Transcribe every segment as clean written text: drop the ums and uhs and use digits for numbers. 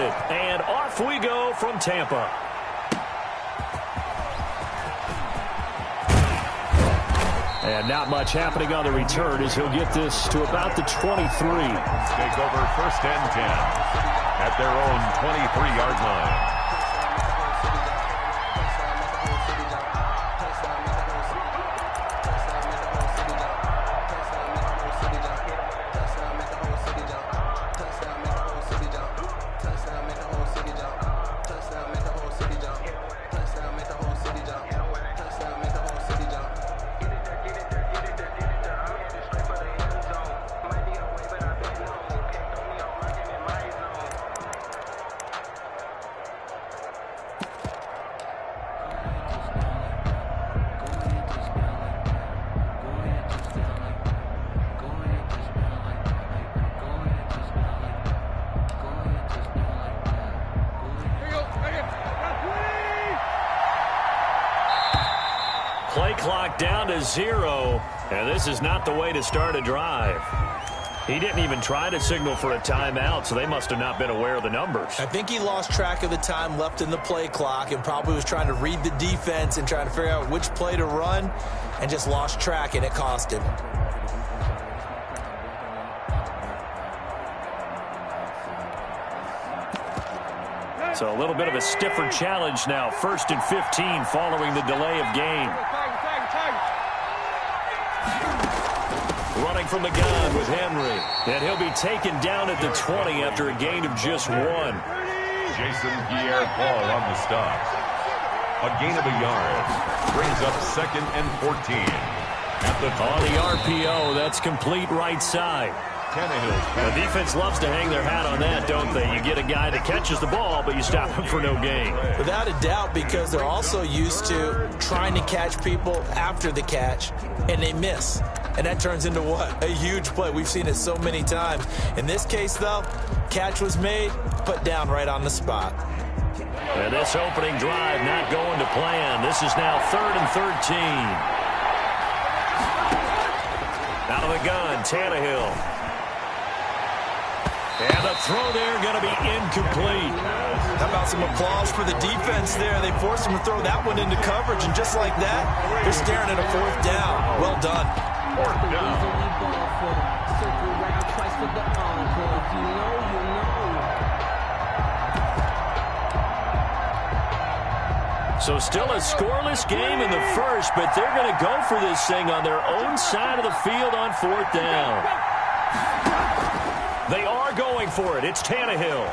it. And off we go from Tampa. And not much happening on the return as he'll get this to about the 23. Take over 1st and 10 at their own 23-yard line. Play clock down to 0, and this is not the way to start a drive. He didn't even try to signal for a timeout, so they must have not been aware of the numbers. I think he lost track of the time left in the play clock and probably was trying to read the defense and trying to figure out which play to run and just lost track, and it cost him. So a little bit of a stiffer challenge now. 1st and 15 following the delay of game. Running from the gun with Henry. And he'll be taken down at the 20 after a gain of just 1. Jason Pierre-Paul on the stop. A gain of a yard. Brings up 2nd and 14. At the on the RPO, that's complete right side. The defense loves to hang their hat on that, don't they? You get a guy that catches the ball, but you stop him for no gain. Without a doubt, because they're also used to trying to catch people after the catch, and they miss. And that turns into what? A huge play. We've seen it so many times. In this case, though, catch was made, put down right on the spot. And this opening drive not going to plan. This is now 3rd and 13. Out of the gun, Tannehill. And the throw there going to be incomplete. How about some applause for the defense there? They forced him to throw that one into coverage, and just like that, they're staring at a 4th down. Well done. 4th down. So still a scoreless game in the first, but they're going to go for this thing on their own side of the field on 4th down. They are going for it. It's Tannehill.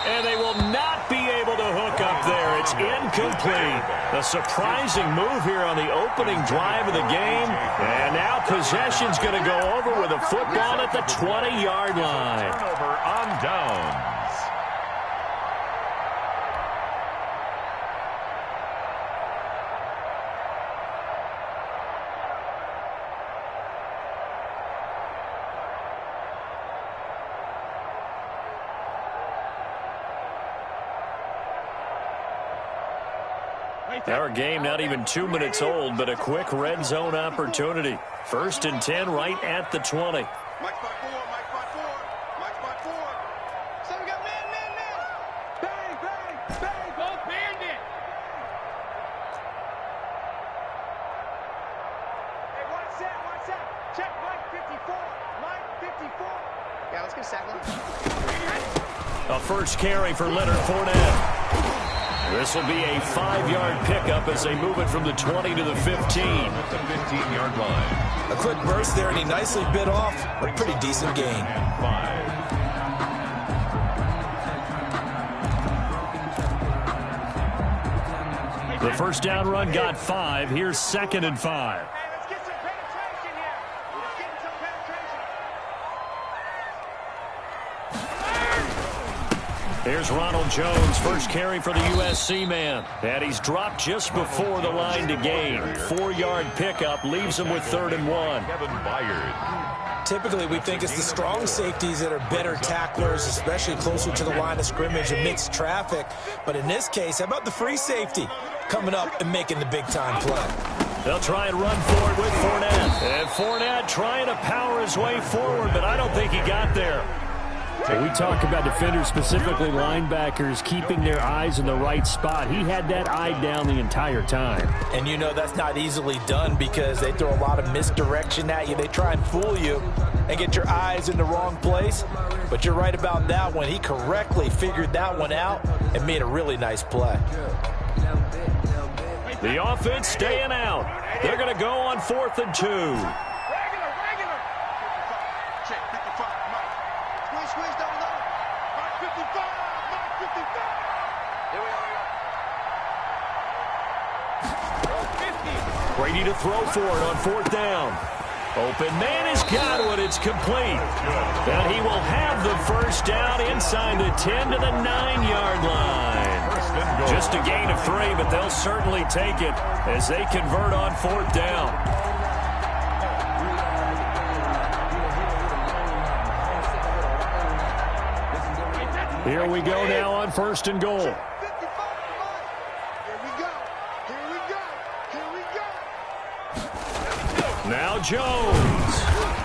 And they will not be able to hook up there. It's incomplete. A surprising move here on the opening drive of the game. And now possession's going to go over with a football at the 20-yard line. Turnover on downs. Our game not even 2 minutes old, but a quick red zone opportunity. 1st and 10 right at the 20. Mike spot 4, Mike spot 4, Mike spot 4. So we got man. Bang, both bandit. Hey, watch that. Check Mike 54. Yeah, let's get a sack line. A first carry for Leonard Fournette. This will be a 5-yard pickup as they move it from the 20 to the 15. At the 15-yard line. A quick burst there, and he nicely bit off a pretty decent gain. And 5. The first down run got 5. Here's 2nd and 5. Hey, let's get some penetration here. Let's get some penetration. Here's Ronald Jones, first carry for the USC man. And he's dropped just before the line to gain. 4-yard pickup leaves him with 3rd and 1. Kevin Byard. Typically, we think it's the strong safeties that are better tacklers, especially closer to the line of scrimmage amidst traffic. But in this case, how about the free safety coming up and making the big-time play? They'll try and run for it with Fournette. And Fournette trying to power his way forward, but I don't think he got there. We talk about defenders, specifically linebackers, keeping their eyes in the right spot. He had that eye down the entire time. And you know that's not easily done because they throw a lot of misdirection at you. They try and fool you and get your eyes in the wrong place. But you're right about that one. He correctly figured that one out and made a really nice play. The offense staying out. They're going to go on 4th and 2. Check 55, Mike. Squeeze, double. Mike 55, Mike 55. Here we go. Brady to throw for it on 4th down. Open man has got it. It's complete. And he will have the first down inside the 10 to the 9-yard line. Just a gain of 3, but they'll certainly take it as they convert on 4th down. Here we go now on 1st and goal. 55, Here we go. Now Jones.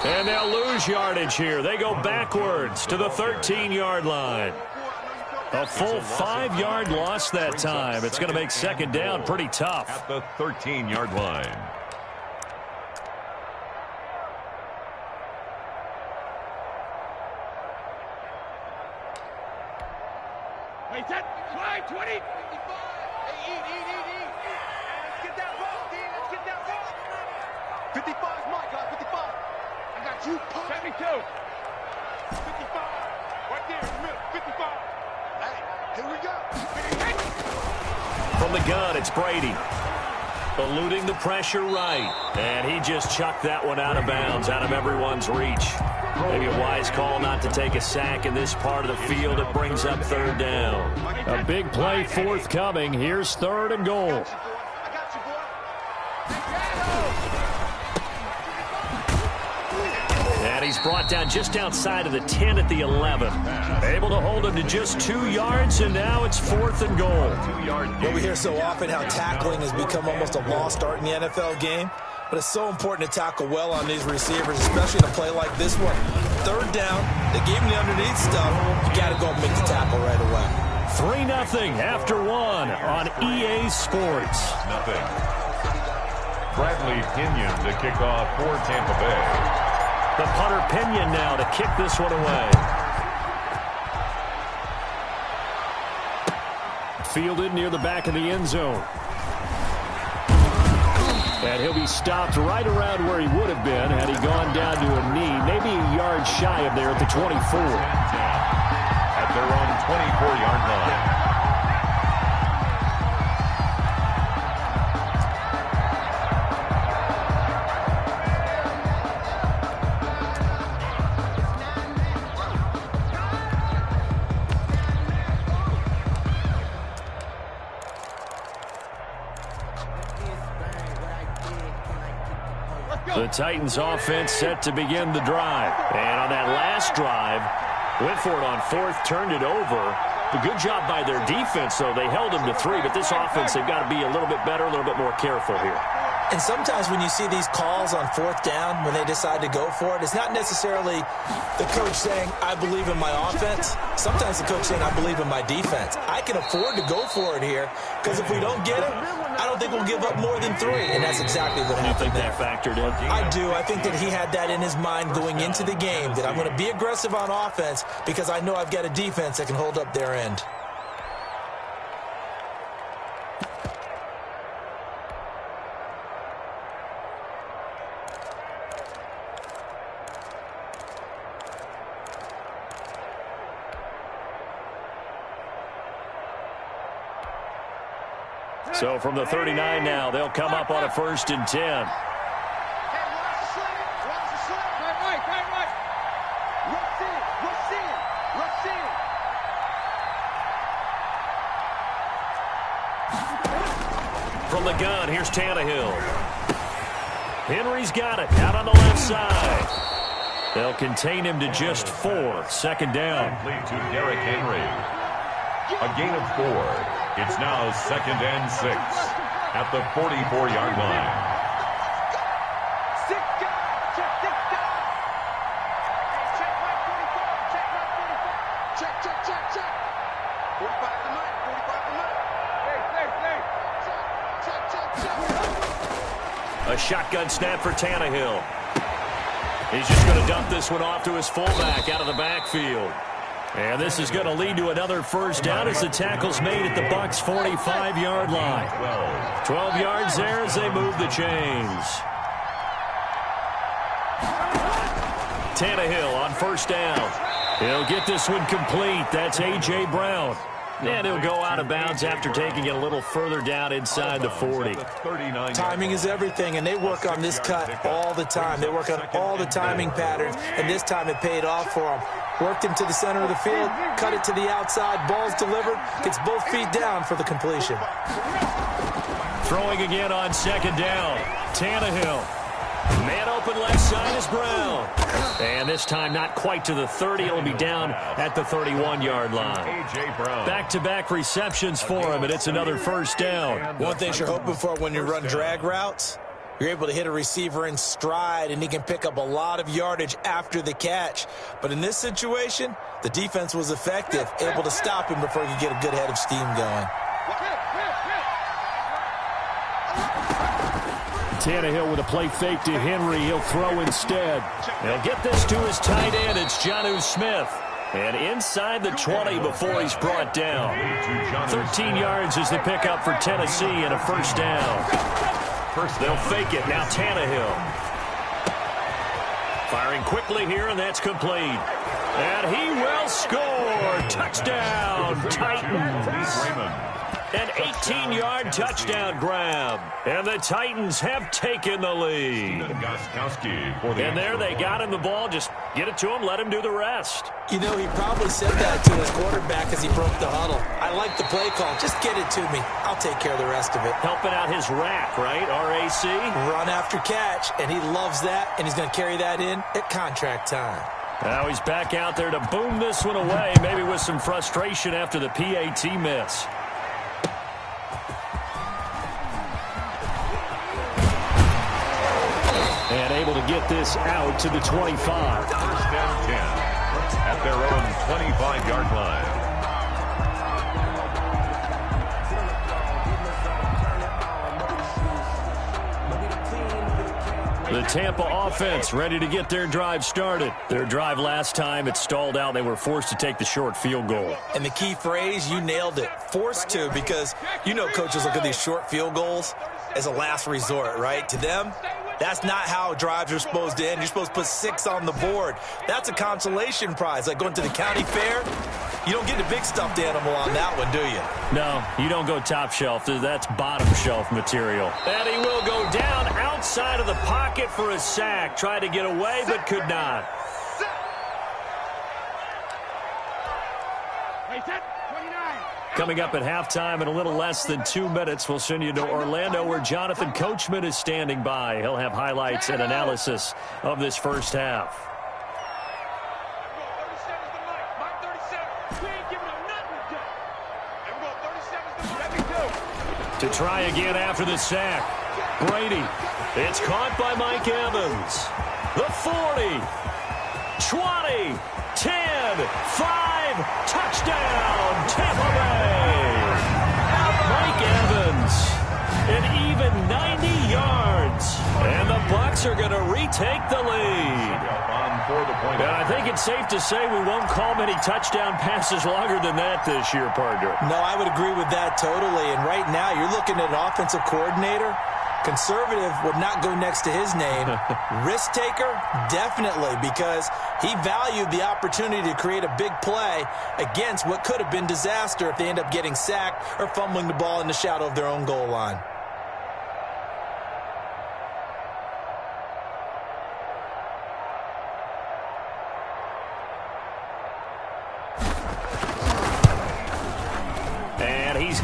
And they'll lose yardage here. They go backwards to the 13-yard line. A full 5-yard loss that time. It's going to make 2nd down pretty tough. At the 13-yard line. Hey, that fly 20. 55. Hey, eat. Let's get that ball, D. Let's get that ball. 55 is my guy, 55. I got you, punk. 72. 55. Right there in the middle, 55. Hey, here we go. From the gun, it's Brady. Eluding the pressure right. And he just chucked that one out of bounds, out of everyone's reach. Maybe a wise call not to take a sack in this part of the field. It brings up 3rd down. A big play forthcoming. Here's 3rd and goal. I got you, boy. And he's brought down just outside of the 10 at the 11. Able to hold him to just 2 yards, and now it's 4th and goal. Well, we hear so often how tackling has become almost a lost art in the NFL game. But it's so important to tackle well on these receivers, especially in a play like this one. 3rd down, they gave him the underneath stuff. You got to go and make the tackle right away. 3-0 after 1 on EA Sports. Nothing. Bradley Pinion to kick off for Tampa Bay. The punter Pinion now to kick this one away. Fielded near the back of the end zone. And he'll be stopped right around where he would have been had he gone down to a knee, maybe a yard shy of there at the 24. At their own 24-yard line. The Titans offense set to begin the drive. And on that last drive, went for it on 4th, turned it over. A good job by their defense, though. They held them to 3, but this offense, they've got to be a little bit better, a little bit more careful here. And sometimes when you see these calls on 4th down, when they decide to go for it, it's not necessarily the coach saying, I believe in my offense. Sometimes the coach saying, I believe in my defense. I can afford to go for it here, because if we don't get it, I don't think we'll give up more than 3. And that's exactly what happened there. That factored in? I do. I think that he had that in his mind going into the game, that I'm going to be aggressive on offense because I know I've got a defense that can hold up their end. So from the 39 now, they'll come up on a 1st and 10. Hey, watch the slant. Watch the slant. Right. Rush in. From the gun, here's Tannehill. Henry's got it out on the left side. They'll contain him to just 4. 2nd down. Complete to Derrick Henry. A gain of 4. It's now 2nd and 6 at the 44-yard line. 6 guys. Check 6 guys. Check right 45. Check right 45. Check, check, check, check. 45 to Mike, 45 to Mike. Hey. Check, check, check, check. A shotgun snap for Tannehill. He's just going to dump this one off to his fullback out of the backfield. And this is going to lead to another first down as the tackle's made at the Bucs' 45-yard line. 12 yards there as they move the chains. Tannehill on first down. He'll get this one complete. That's A.J. Brown. And he'll go out of bounds after taking it a little further down inside the 40. Timing is everything, and they work on this cut all the time. They work on all the timing patterns, and this time it paid off for them. Worked him to the center of the field, cut it to the outside, ball's delivered, gets both feet down for the completion. Throwing again on second down. Tannehill. Man open left side is Brown. And this time not quite to the 30. It'll be down at the 31-yard line. Back-to-back receptions for him, and it's another first down. One thing you're hoping for when you run drag routes, you're able to hit a receiver in stride, and he can pick up a lot of yardage after the catch. But in this situation, the defense was effective, able to stop him before he could get a good head of steam going. Tannehill with a play fake to Henry. He'll throw instead. They'll get this to his tight end. It's Jonnu Smith. And inside the 20 before he's brought down. 13 yards is the pickup for Tennessee and a first down. They'll fake it. Now Tannehill. Firing quickly here, and that's complete. And he will score. Touchdown, Titans. An 18-yard touchdown grab. And the Titans have taken the lead. And there they got him the ball. Just get it to him, let him do the rest. You know, he probably said that to his quarterback as he broke the huddle. I like the play call. Just get it to me. I'll take care of the rest of it. Helping out his rack, right? R-A-C? Run after catch, and he loves that, and he's going to carry that in at contract time. Now he's back out there to boom this one away, maybe with some frustration after the PAT miss. And able to get this out to the 25. First down 10 at their own 25-yard line. The Tampa offense ready to get their drive started. Their drive last time, it stalled out. They were forced to take the short field goal. And the key phrase, you nailed it. Forced to, because you know coaches look at these short field goals as a last resort, right? To them, that's not how drives are supposed to end. You're supposed to put 6 on the board. That's a consolation prize. Like going to the county fair, you don't get a big stuffed animal on that one, do you? No, you don't go top shelf. That's bottom shelf material. And he will go down outside of the pocket for a sack. Tried to get away, but could not. Coming up at halftime in a little less than 2 minutes, we'll send you to Orlando where Jonathan Coachman is standing by. He'll have highlights and analysis of this first half. To try again after the sack. Brady. It's caught by Mike Evans. The 40. 20. 10. 5. Touchdown. Tampa Bay. Mike Evans. An even 90 yards. And the Bucs are going to retake the lead. And I think it's safe to say we won't call many touchdown passes longer than that this year, partner. No, I would agree with that totally. And right now, you're looking at an offensive coordinator. Conservative would not go next to his name. Risk taker, definitely, because he valued the opportunity to create a big play against what could have been disaster if they end up getting sacked or fumbling the ball in the shadow of their own goal line.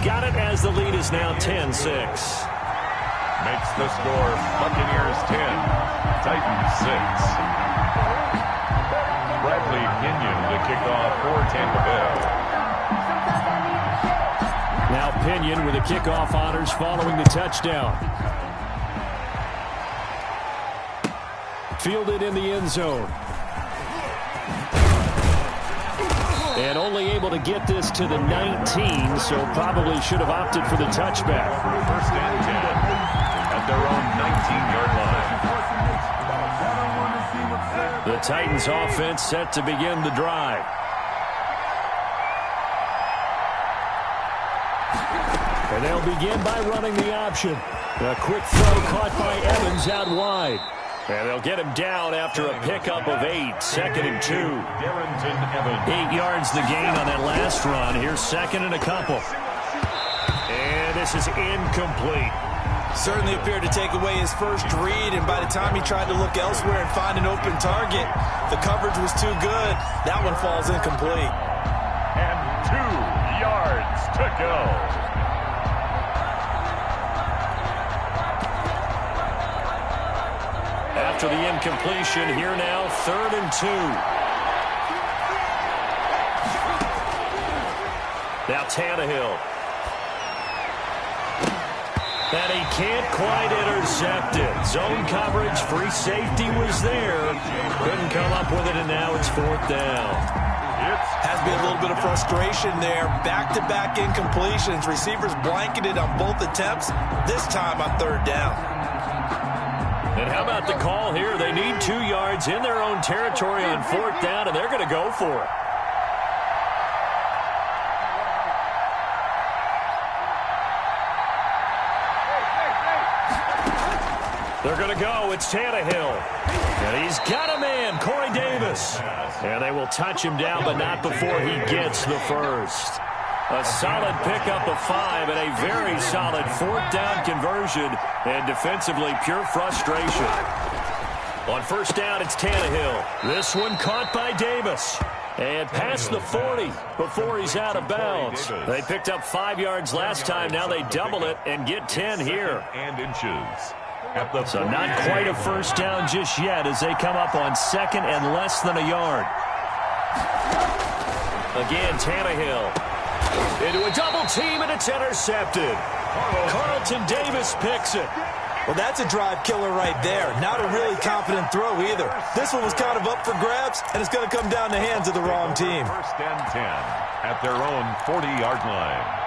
Got it as the lead is now 10-6. Makes the score Buccaneers 10, Titans 6. Bradley Pinion to kick off for Tampa Bay. Now Pinion with the kickoff honors following the touchdown. Fielded in the end zone. And only able to get this to the 19, so probably should have opted for the touchback. First and 10 at their own 19-yard line. The Titans offense set to begin the drive. And they'll begin by running the option. A quick throw caught by Evans out wide. And they'll get him down after a pickup of 8. 2nd and 2. 8 yards the gain on that last run. Here's 2nd and a couple. And this is incomplete. Certainly appeared to take away his first read, and by the time he tried to look elsewhere and find an open target, the coverage was too good. That one falls incomplete. And 2 yards to go. After the incompletion, here now, 3rd and 2. Now Tannehill. And he can't quite intercept it. Zone coverage, free safety was there. Couldn't come up with it, and now it's 4th down. Has been a little bit of frustration there. Back-to-back incompletions. Receivers blanketed on both attempts, this time on 3rd down. And how about the call here? They need 2 yards in their own territory on 4th down, and they're going to go for it. They're going to go. It's Tannehill. And he's got a man, Corey Davis. And they will touch him down, but not before he gets the first. A solid pickup of 5 and a very solid 4th down conversion. And defensively, pure frustration. On 1st down, it's Tannehill. This one caught by Davis. And past the 40 before he's out of bounds. They picked up 5 yards last time. Now they double it and get 10 here. And inches. So not quite a first down just yet as they come up on 2nd and less than a yard. Again, Tannehill. Into a double team, and it's intercepted. Carlton Davis picks it. Well, that's a drive killer right there. Not a really confident throw either. This one was kind of up for grabs, and it's going to come down the hands of the wrong team. 1st and 10 at their own 40-yard line.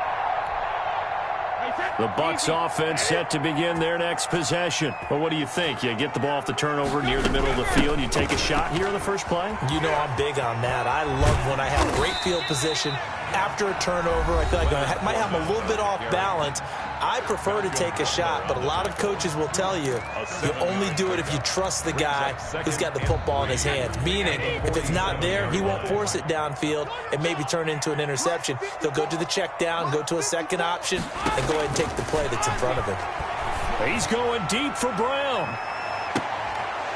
The Bucs offense set to begin their next possession. Well, what do you think? You get the ball off the turnover near the middle of the field. You take a shot here in the first play? You know I'm big on that. I love when I have great field position after a turnover. I feel like I might have a little bit off balance. I prefer to take a shot, but a lot of coaches will tell you you only do it if you trust the guy who's got the football in his hands. Meaning, if it's not there, he won't force it downfield and maybe turn into an interception. He'll go to the check down, go to a second option, and go ahead and take the play that's in front of him. He's going deep for Brown.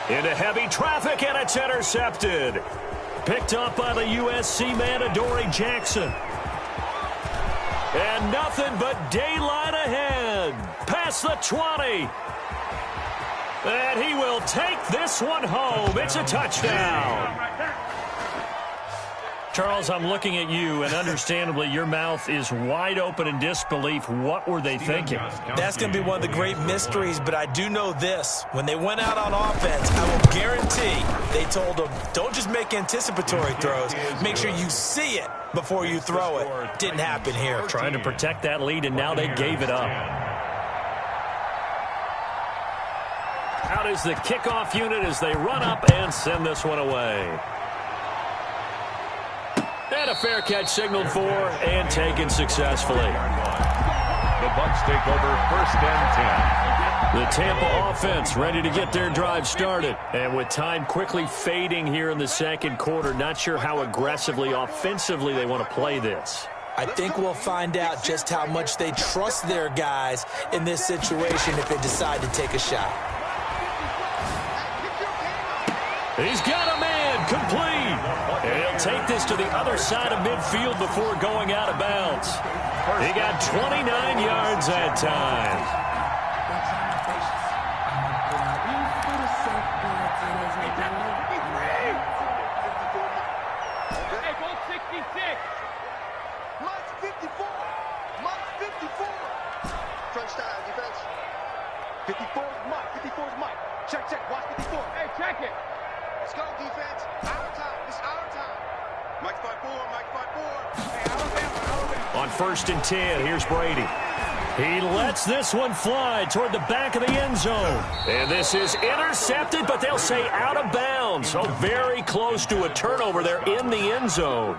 Into heavy traffic, and it's intercepted. Picked up by the USC man, Adoree Jackson. And nothing but daylight ahead. Past the 20. And he will take this one home. It's a touchdown. Charles, I'm looking at you, and understandably, your mouth is wide open in disbelief. What were they thinking? That's going to be one of the great mysteries, but I do know this. When they went out on offense, I will guarantee they told them, don't just make anticipatory throws. Make sure you see it before you throw it. Didn't happen here. Trying to protect that lead, and now they gave it up. Out is the kickoff unit as they run up and send this one away. And a fair catch signaled for and taken successfully. The Bucs take over 1st and 10. The Tampa offense ready to get their drive started. And with time quickly fading here in the 2nd quarter, not sure how aggressively, offensively they want to play this. I think we'll find out just how much they trust their guys in this situation if they decide to take a shot. He's got a man, complete. And he'll take this to the other side of midfield before going out of bounds. He got 29 yards that time. Hey, go 66. Mike's 54. Mike's 54. Crunch time, defense. 54 is Mike. 54 is Mike. Check, check. Watch 54. Hey, check it. Let's go, defense. Our time. It's our time. Mike's 5. On 1st and 10, here's Brady. He lets this one fly toward the back of the end zone. And this is intercepted, but they'll say out of bounds. So very close to a turnover there in the end zone.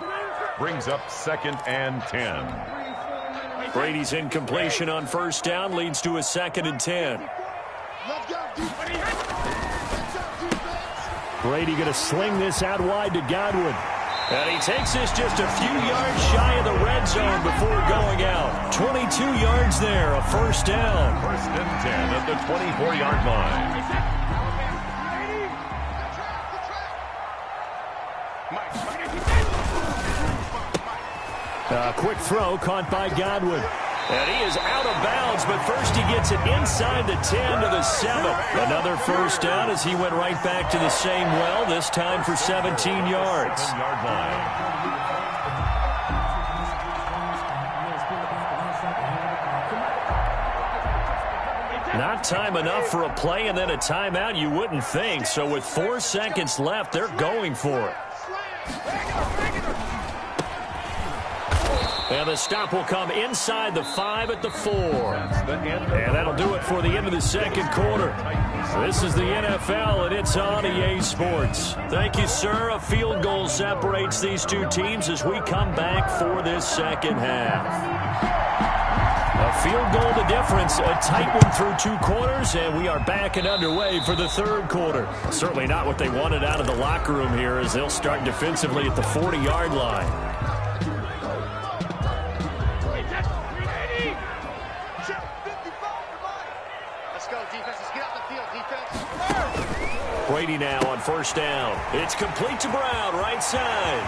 Brings up 2nd and 10. Brady's incompletion on 1st down leads to a 2nd and 10. Brady going to sling this out wide to Godwin. And he takes this just a few yards shy of the red zone before going out. 22 yards there, a 1st down. 1st and 10 at the 24-yard line. A quick throw caught by Godwin. And he is out of bounds, but first he gets it inside the 10 to the 7. Another 1st down as he went right back to the same well, this time for 17 yards. 7-yard line. Not time enough for a play and then a timeout, you wouldn't think. So with 4 seconds left, they're going for it. And the stop will come inside the 5 at the 4. And that'll do it for the end of the 2nd quarter. This is the NFL, and it's on EA Sports. Thank you, sir. A field goal separates these two teams as we come back for this 2nd half. A field goal the difference, a tight one through 2 quarters, and we are back and underway for the 3rd quarter. Certainly not what they wanted out of the locker room here as they'll start defensively at the 40-yard line. Brady now on 1st down. It's complete to Brown, right side.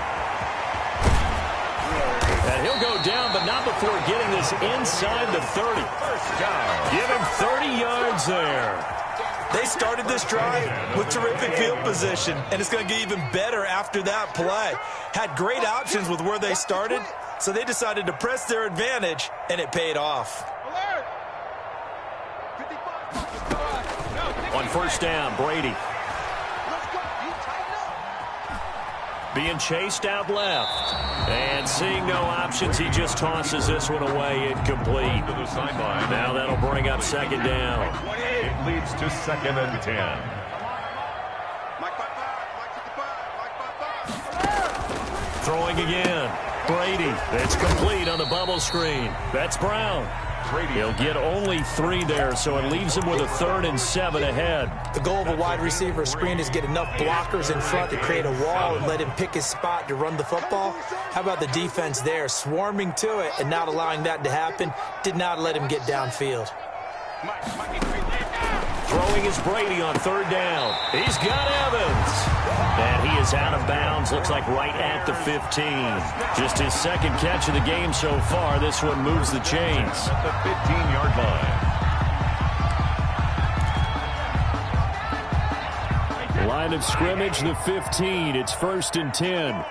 And he'll go down, but not before getting this inside the 30. 1st down. Give him 30 yards there. They started this drive with terrific field position, and it's going to get even better after that play. Had great options with where they started, so they decided to press their advantage, and it paid off. On 1st down, Brady. Being chased out left. And seeing no options, he just tosses this one away incomplete. To the sideline. Now that'll bring up 2nd down. It leads to 2nd and 10. Throwing again. Brady. It's complete on the bubble screen. That's Brown. He'll get only 3 there, so it leaves him with a 3rd and 7 ahead. The goal of a wide receiver screen is get enough blockers in front to create a wall and let him pick his spot to run the football. How about the defense there, swarming to it and not allowing that to happen? Did not let him get downfield. Throwing is Brady on 3rd down. He's got Evans. And he is out of bounds, looks like right at the 15. Just his 2nd catch of the game so far. This one moves the chains. At the 15-yard line. Line of scrimmage, the 15. It's 1st and 10.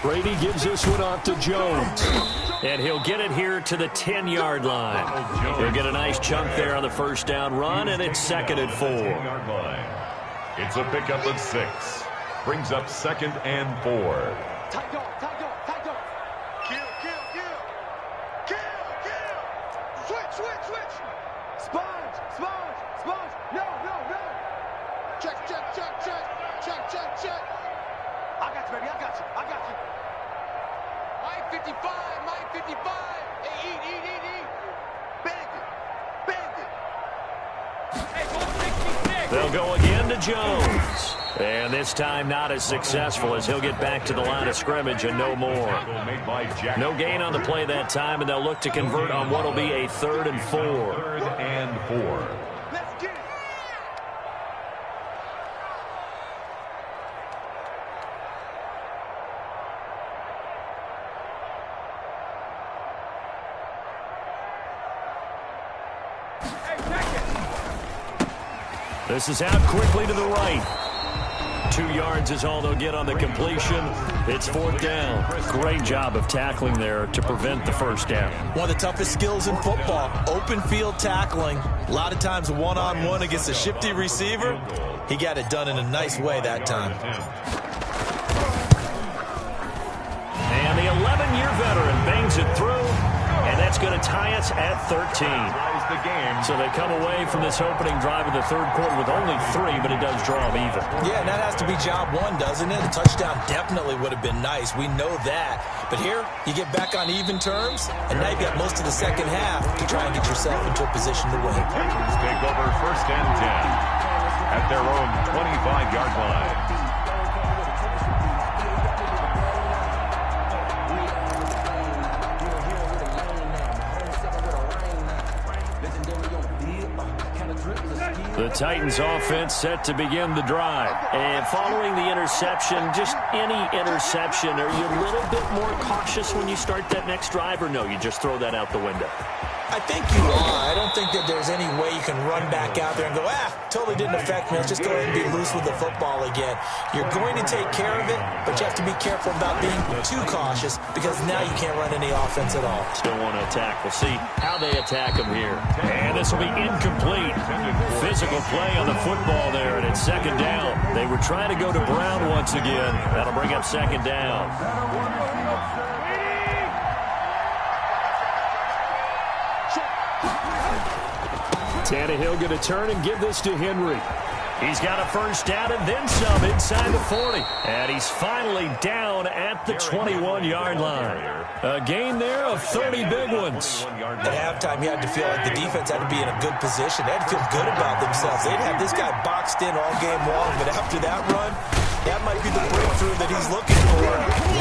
Brady gives this one off to Jones. And he'll get it here to the 10-yard line. He'll get a nice chunk there on the 1st down run, and it's 2nd and 4. It's a pickup of 6. Brings up 2nd and 4. Switch. Sponge. No. Check. I got you, baby. I got you. Mike 55. Hey, eat. Bandit. Hey, go 66. They'll go again to Jones. And this time not as successful as he'll get back to the line of scrimmage and no more. No gain on the play that time, and they'll look to convert on what will be a 3rd and 4. 3rd and 4. Let's get it. This is out quickly to the right. 2 yards is all they'll get on the completion. It's 4th down. Great job of tackling there to prevent the first down. One of the toughest skills in football, open field tackling. A lot of times one-on-one against a shifty receiver. He got it done in a nice way that time. And the 11-year veteran bangs it through, and that's going to tie us at 13. So they come away from this opening drive of the third quarter with only 3, but it does draw them even. Yeah, and that has to be job 1, doesn't it? A touchdown definitely would have been nice. We know that. But here, you get back on even terms, and now you got most of the second half to try and get yourself into a position to win. Titans take over 1st and 10 at their own 25-yard line. The Titans offense set to begin the drive. And following the interception, just any interception, are you a little bit more cautious when you start that next drive, or no, you just throw that out the window? I think you are. I don't think that there's any way you can run back out there and go, totally didn't affect me. Let's just go ahead and be loose with the football again. You're going to take care of it, but you have to be careful about being too cautious because now you can't run any offense at all. Still want to attack. We'll see how they attack him here. And this will be incomplete. Physical play on the football there, and it's 2nd down. They were trying to go to Brown once again. That'll bring up 2nd down. Tannehill going to turn and give this to Henry. He's got a first down and then some inside the 40. And he's finally down at the 21-yard line. A gain there of 30 big ones. At halftime, you had to feel like the defense had to be in a good position. They had to feel good about themselves. They'd have this guy boxed in all game long, but after that run, that might be the breakthrough that he's looking for.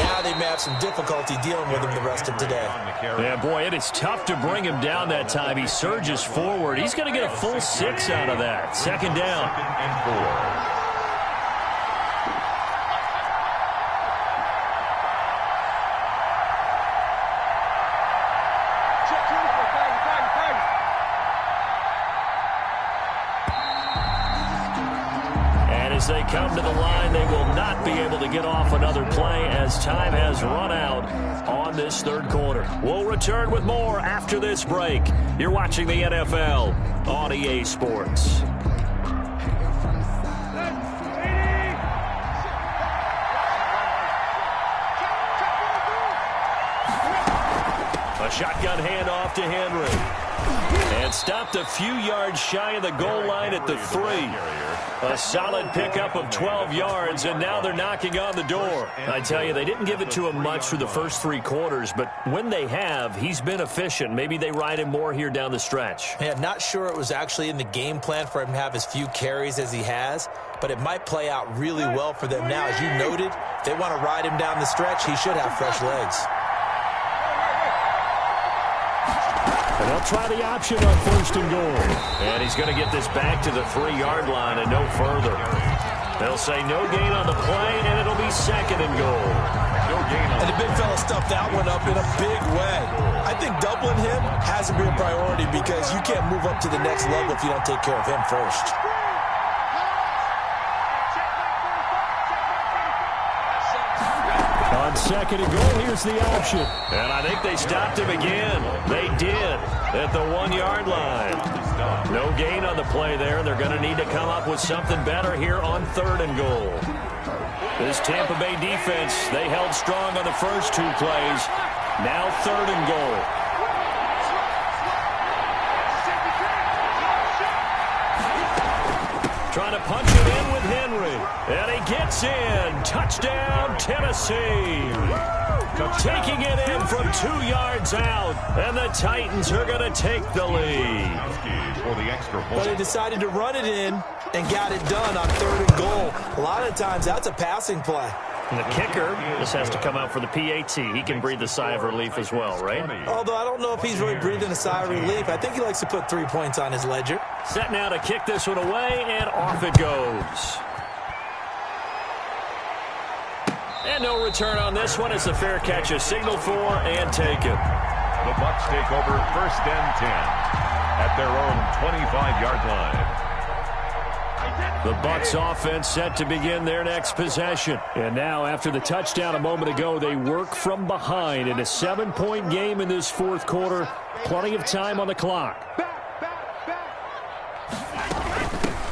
Now they may have some difficulty dealing with him the rest of today. Yeah, boy, it is tough to bring him down that time. He surges forward. He's going to get a full 6 out of that. 2nd down. 2nd and 4. As they come to the line, they will not be able to get off another play as time has run out on this third quarter. We'll return with more after this break. You're watching the NFL on EA Sports. A shotgun handoff to Henry. And stopped a few yards shy of the goal line at the 3. A solid pickup of 12 yards, and now they're knocking on the door. I tell you, they didn't give it to him much through the first 3 quarters, but when they have, he's been efficient. Maybe they ride him more here down the stretch. Yeah, not sure it was actually in the game plan for him to have as few carries as he has, but it might play out really well for them now. As you noted, if they want to ride him down the stretch, he should have fresh legs. And they'll try the option on 1st and goal. And he's going to get this back to the 3-yard line and no further. They'll say no gain on the play, and it'll be 2nd and goal. No gain on and the big fella stuffed that one up in a big way. I think doubling him has to be a priority because you can't move up to the next level if you don't take care of him first. On 2nd and goal, here's the option. And I think they stopped him again. They did at the 1-yard line. No gain on the play there. They're going to need to come up with something better here on 3rd and goal. This Tampa Bay defense, they held strong on the first 2 plays. Now 3rd and goal. Trying to punch it in with Henry. And he gets in. Touchdown, Tennessee. Taking it in from 2 yards out. And the Titans are going to take the lead. But they decided to run it in and got it done on 3rd and goal. A lot of times, that's a passing play. And the kicker, this has to come out for the PAT. He can breathe a sigh of relief as well, right? Although I don't know if he's really breathing a sigh of relief. I think he likes to put 3 points on his ledger. Set now to kick this one away, and off it goes. And no return on this one. It's a fair catch, a signal for, and taken. The Bucs take over 1st and 10 at their own 25-yard line. The Bucs offense set to begin their next possession. And now, after the touchdown a moment ago, they work from behind in a 7-point game in this fourth quarter. Plenty of time on the clock.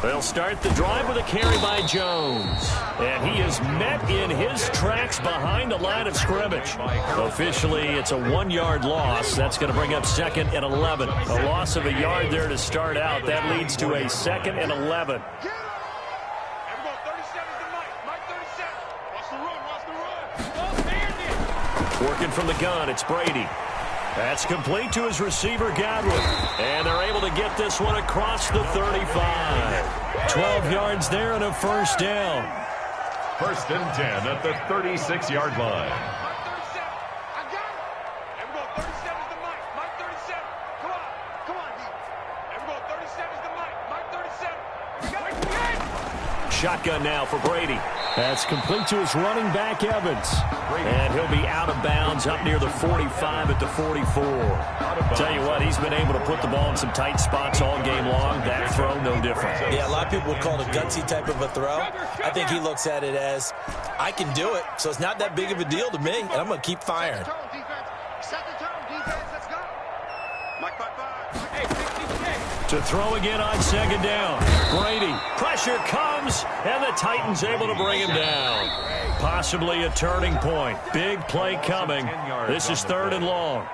They'll start the drive with a carry by Jones. And he is met in his tracks behind the line of scrimmage. Officially, it's a 1-yard loss. That's going to bring up 2nd and 11. A loss of a yard there to start out. That leads to a 2nd and 11. Working from the gun, it's Brady. That's complete to his receiver, Godwin. And they're able to get this one across the 35. 12 yards there and a first down. 1st and 10 at the 36-yard line. Shotgun now for Brady. That's complete to his running back, Evans. And he'll be out of bounds up near the 45 at the 44. Tell you what, he's been able to put the ball in some tight spots all game long. That throw, no different. Yeah, a lot of people would call it a gutsy type of a throw. I think he looks at it as, I can do it, so it's not that big of a deal to me, and I'm going to keep firing. To throw again on 2nd down. Brady, pressure comes, and the Titans able to bring him down. Possibly a turning point. Big play coming. This is 3rd and long.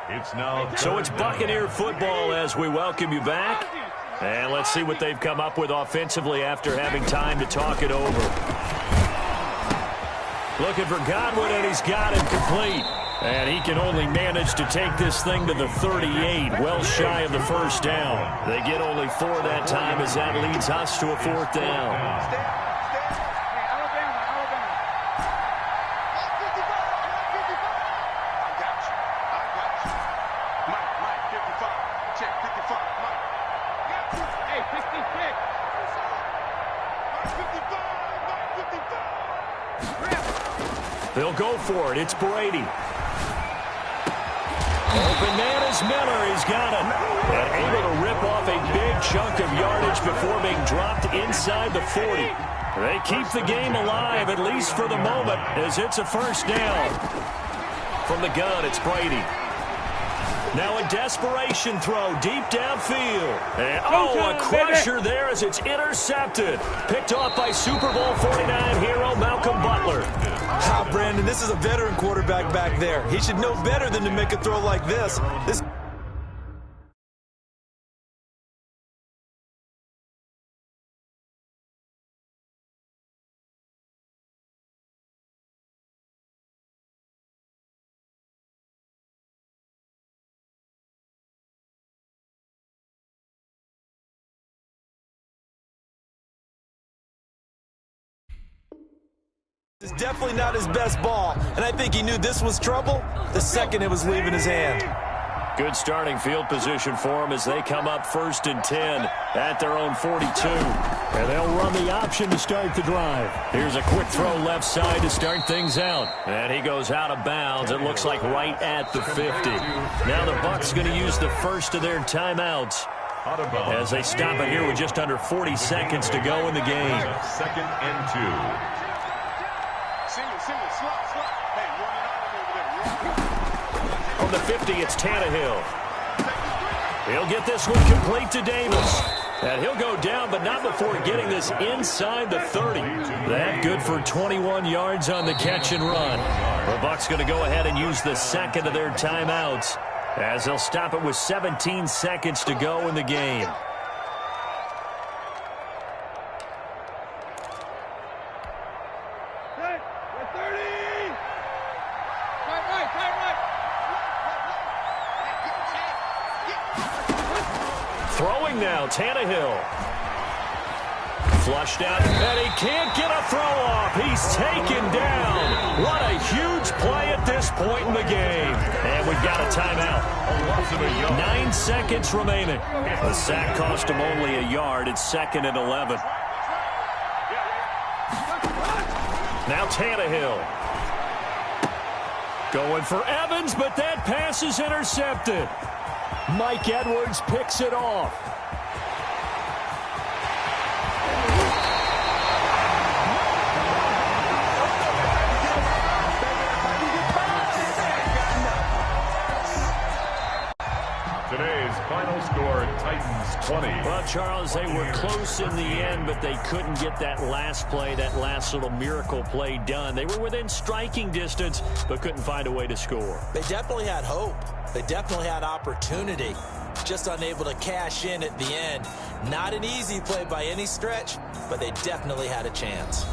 So it's Buccaneer football as we welcome you back. And let's see what they've come up with offensively after having time to talk it over. Looking for Godwin, and he's got him complete. And he can only manage to take this thing to the 38, well shy of the first down. They get only 4 that time as that leads us to a 4th down. They'll go for it. It's Brady. Open man is Miller. He's got it. And able to rip off a big chunk of yardage before being dropped inside the 40. They keep the game alive, at least for the moment, as it's a first down. From the gun, it's Brady. Now a desperation throw deep downfield. And a crusher there as it's intercepted. Picked off by Super Bowl 49 hero Malcolm Butler. Ah, Brandon, this is a veteran quarterback back there. He should know better than to make a throw like this. It's definitely not his best ball, and I think he knew this was trouble the second it was leaving his hand. Good starting field position for them as they come up 1st and 10 at their own 42. And they'll run the option to start the drive. Here's a quick throw left side to start things out. And he goes out of bounds. It looks like right at the 50. Now the Bucs going to use the first of their timeouts as they stop it here with just under 40 seconds to go in the game. 2nd and 2. From the 50, it's Tannehill. He'll get this one complete to Davis. And he'll go down, but not before getting this inside the 30. That good for 21 yards on the catch and run. The Bucs going to go ahead and use the second of their timeouts as they'll stop it with 17 seconds to go in the game. Throwing now, Tannehill. Flushed out, and he can't get a throw off. He's taken down. What a huge play at this point in the game. And we've got a timeout. 9 seconds remaining. The sack cost him only a yard. It's 2nd and 11. Now Tannehill. Going for Evans, but that pass is intercepted. Mike Edwards picks it off. Final score, Titans 20. Well, Charles, they were close in the end, but they couldn't get that last play, that last little miracle play done. They were within striking distance, but couldn't find a way to score. They definitely had hope. They definitely had opportunity. Just unable to cash in at the end. Not an easy play by any stretch, but they definitely had a chance.